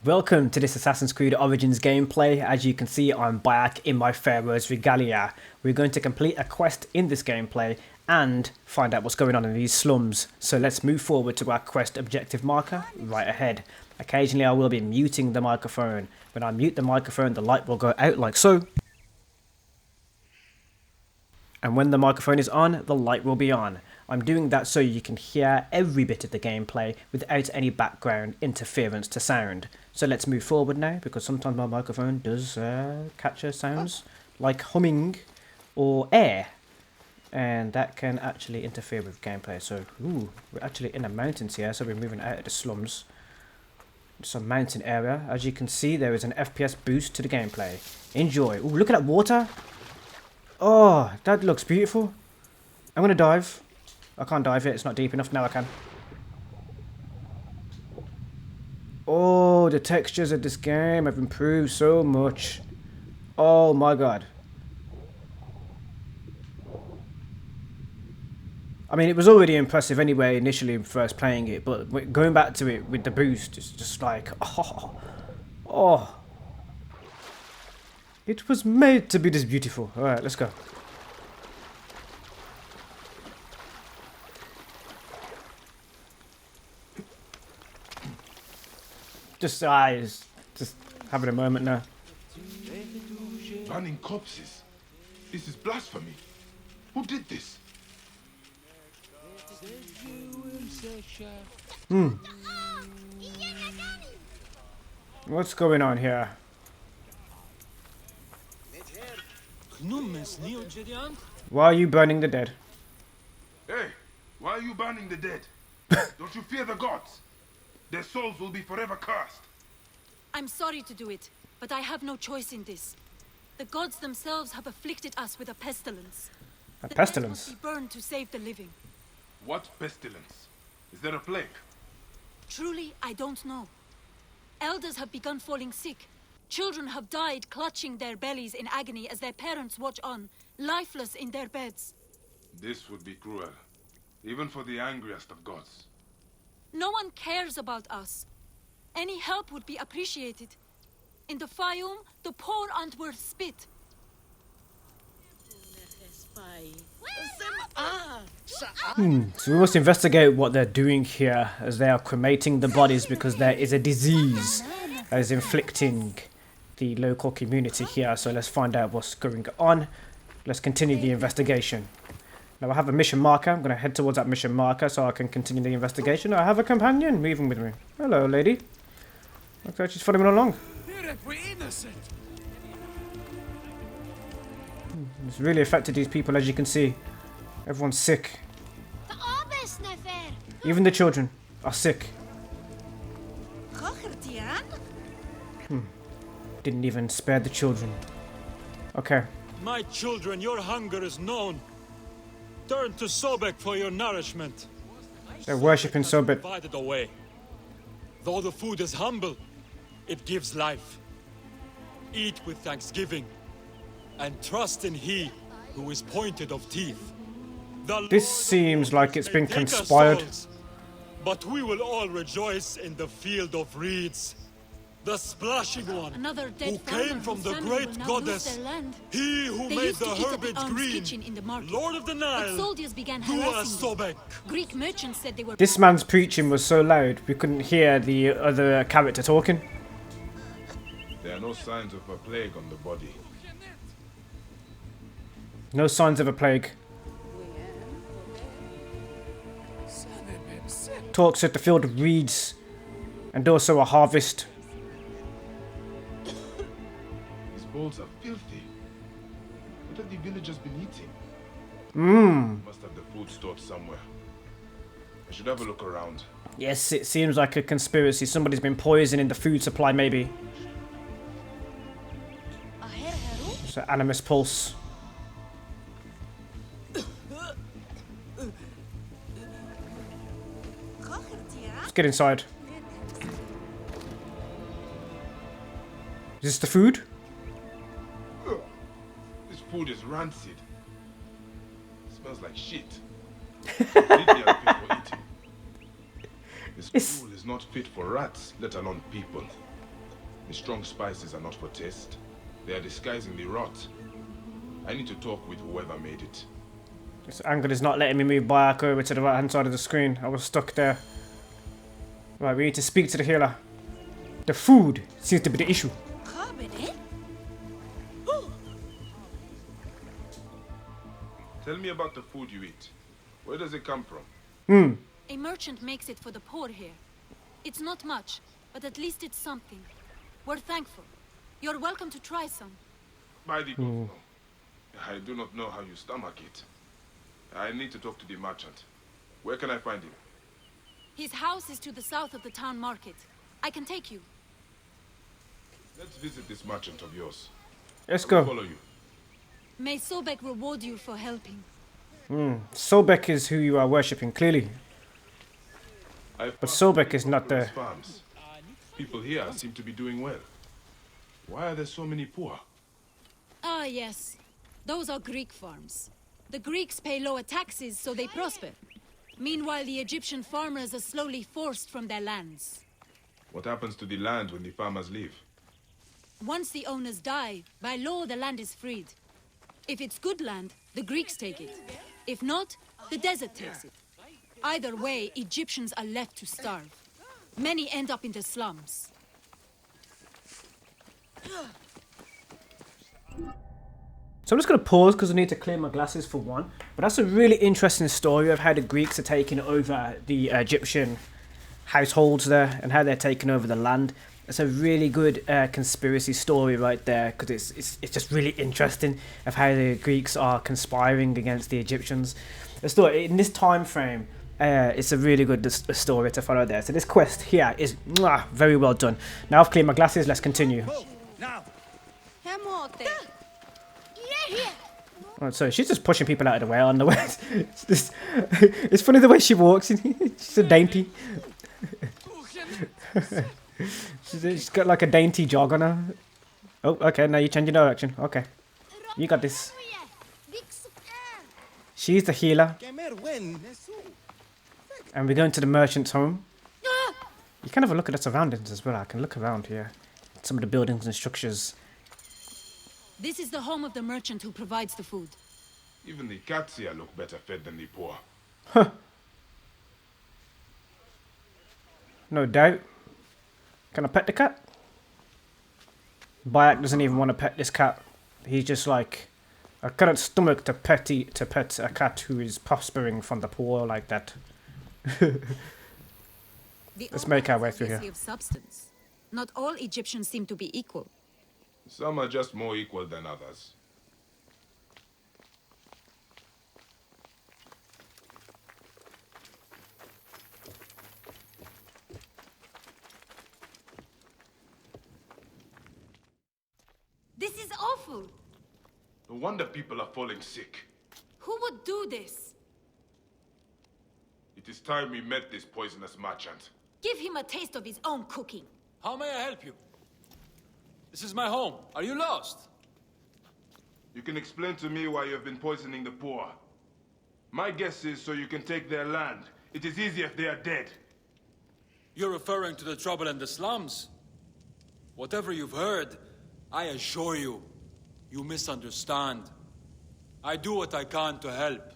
Welcome to this Assassin's Creed Origins gameplay. As you can see, I'm Bayek in my Pharaoh's Regalia. We're going to complete a quest in this gameplay and find out what's going on in these slums. So let's move forward to our quest objective marker right ahead. Occasionally I will be muting the microphone. When I mute the microphone, the light will go out like so. And when the microphone is on, the light will be on. I'm doing that so you can hear every bit of the gameplay without any background interference to sound. So let's move forward now, because sometimes my microphone does capture sounds like humming or air. And that can actually interfere with gameplay. So, we're actually in the mountains here, so we're moving out of the slums. Some mountain area. As you can see, there is an FPS boost to the gameplay. Enjoy. Ooh, look at that water. Oh, that looks beautiful. I'm going to dive. I can't dive it, it's not deep enough. Now I can. Oh, the textures of this game have improved so much. Oh my god. I mean, it was already impressive anyway, initially first playing it, but going back to it with the boost, it's just like, oh. It was made to be this beautiful. Alright, let's go. Just having a moment now. Burning corpses. This is blasphemy. Who did this? What's going on here? Why are you burning the dead? Hey, why are you burning the dead? Don't you fear the gods? Their souls will be forever cursed. I'm sorry to do it, but I have no choice in this. The gods themselves have afflicted us with a pestilence. A The pestilence? dead must be burned to save the living. What pestilence? Is there a plague? Truly, I don't know. Elders have begun falling sick. Children have died clutching their bellies in agony as their parents watch on, lifeless in their beds. This would be cruel, even for the angriest of gods. No one cares about us. Any help would be appreciated. In the faiyum, the poor aren't worth spit. So we must investigate what they're doing here, as they are cremating the bodies because there is a disease that is inflicting the local community here. So let's find out what's going on. Let's continue the investigation. Now I have a mission marker. I'm going to head towards that mission marker so I can continue the investigation. I have a companion moving with me. Hello, lady. Looks like she's following along. It's really affected these people, as you can see. Everyone's sick. Even the children are sick. Didn't even spare the children. Okay. My children, your hunger is known. Turn to Sobek for your nourishment. They're worshipping Sobek. Divided away. Though the food is humble, it gives life. Eat with thanksgiving, and trust in He who is pointed of teeth. This seems like it's been conspired. Souls, but we will all rejoice in the field of reeds. The splashing one, Another dead who farmer came from whose the family great will now goddess, lose their land. he who They made used the to eat at herbage alms green, kitchen in the market. Lord of the But Nile, soldiers began Dua harassing them. Sobek. Greek merchants said they were... This man's preaching was so loud we couldn't hear the other character talking. There are no signs of a plague on the body. No signs of a plague. Talks at the field of reeds and also a harvest. These bowls are filthy. What have the villagers been eating? Must have the food stored somewhere. I should have a look around. Yes, it seems like a conspiracy. Somebody's been poisoning the food supply, maybe. It's an animus pulse. Let's get inside. Is this the food? This food is rancid. It smells like shit. Completely unfit for eating. This food is not fit for rats, let alone people. The strong spices are not for taste. They are disguising the rot. I need to talk with whoever made it. This angle is not letting me move back over to the right hand side of the screen. I was stuck there. Right, we need to speak to the healer. The food seems to be the issue. Tell me about the food you eat. Where does it come from? A merchant makes it for the poor here. It's not much, but at least it's something. We're thankful. You're welcome to try some. By the good. I do not know how you stomach it. I need to talk to the merchant. Where can I find him? His house is to the south of the town market. I can take you. Let's visit this merchant of yours. Let's I will go. follow you. May Sobek reward you for helping. Sobek is who you are worshipping, clearly. But Sobek is not the... farms. People here seem to be doing well. Why are there so many poor? Ah, yes. Those are Greek farms. The Greeks pay lower taxes, so they prosper. Meanwhile, the Egyptian farmers are slowly forced from their lands. What happens to the land when the farmers leave? Once the owners die, by law the land is freed. If it's good land, the Greeks take it. If not, the desert takes it. Either way, Egyptians are left to starve. Many end up in the slums. So I'm just going to pause because I need to clear my glasses for one. But that's a really interesting story of how the Greeks are taking over the Egyptian households there and how they're taking over the land. It's a really good conspiracy story right there because it's just really interesting of how the Greeks are conspiring against the Egyptians. The story in this time frame, it's a really good story to follow there. So this quest here is very well done. Now I've cleared my glasses, let's continue. Now. Right, so she's just pushing people out of the way on the way. It's funny the way she walks. She's so dainty. She's got like a dainty jog on her. Oh, okay, now you're changing direction. Okay. You got this. She's the healer. And we're going to the merchant's home. You can have a look at the surroundings as well. I can look around here. Some of the buildings and structures. This is the home of the merchant who provides the food. Even the cats here look better fed than the poor. No doubt. Can I pet the cat? Bayek doesn't even want to pet this cat. He's just like, I cannot stomach to pet a cat who is prospering from the poor like that. Let's make our way through here. Of substance. Not all Egyptians seem to be equal. Some are just more equal than others. This is awful. No wonder people are falling sick. Who would do this? It is time we met this poisonous merchant. Give him a taste of his own cooking. How may I help you? This is my home. Are you lost? You can explain to me why you have been poisoning the poor. My guess is so you can take their land. It is easier if they are dead. You're referring to the trouble in the slums. Whatever you've heard, I assure you, you misunderstand. I do what I can to help.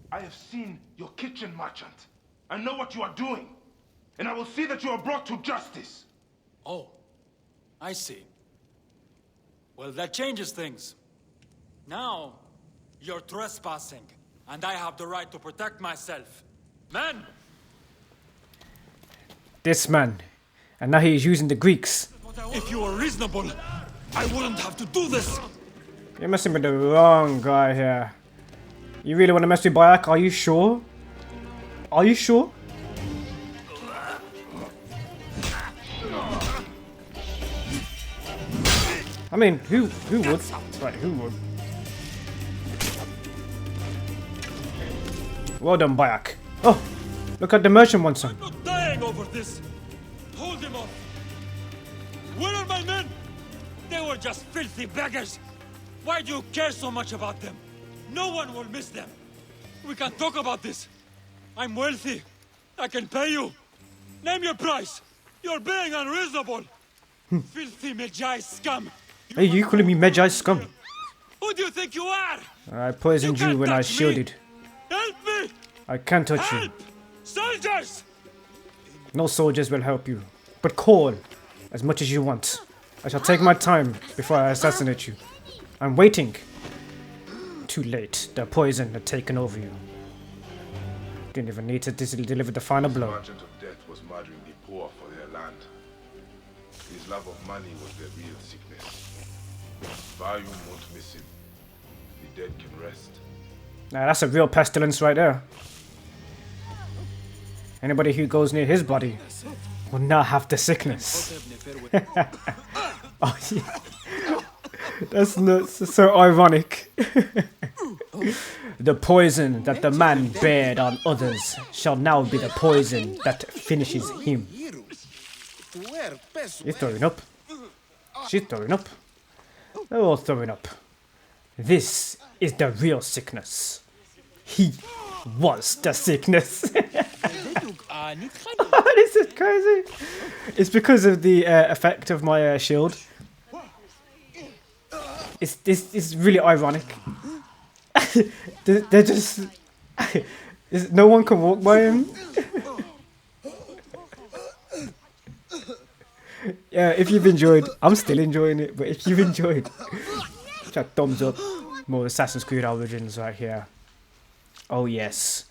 I have seen your kitchen, merchant. I know what you are doing. And I will see that you are brought to justice. Oh, I see. Well, that changes things. Now, you're trespassing, and I have the right to protect myself. Men! This man. And now he is using the Greeks. If you were reasonable, I wouldn't have to do this! You're messing with the wrong guy here. You really want to mess with Bayek? Are you sure? Are you sure? I mean, who would? Right, who would? Well done, Bayek. Oh, look at the merchant wants some. I'm not dying over this! Hold him off! Where are my men? They were just filthy beggars! Why do you care so much about them? No one will miss them! We can talk about this! I'm wealthy! I can pay you! Name your price! You're being unreasonable! Filthy Medjay scum! Hey, you calling me Medjay scum? Who do you think you are? I poisoned you can't when I touch me. shielded. Help me! I can't touch you. Help! Soldiers! No soldiers will help you. But call as much as you want. I shall take my time before I assassinate you. I'm waiting. Too late. The poison had taken over you. Didn't even need to deliver the final The blow. merchant of death was murdering the poor for their land. His love of money was their real sickness. Faiyum won't miss him. The dead can rest. Now that's a real pestilence right there. Anybody who goes near his body will not have the sickness. Oh, yeah. That's nuts. It's so ironic. The poison that the man bared on others shall now be the poison that finishes him. He's throwing up. She's throwing up. They're all throwing up. This is the real sickness. He was the sickness. This is crazy. It's because of the effect of my shield. It's really ironic. They're just... no one can walk by him. Yeah, if you've enjoyed, I'm still enjoying it, but if you've enjoyed, check thumbs up. More Assassin's Creed Origins right here. Oh yes.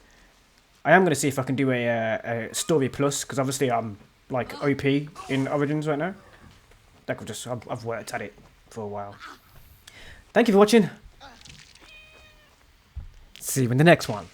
I am going to see if I can do a story plus, because obviously I'm like OP in Origins right now. Like I've worked at it for a while. Thank you for watching. See you in the next one.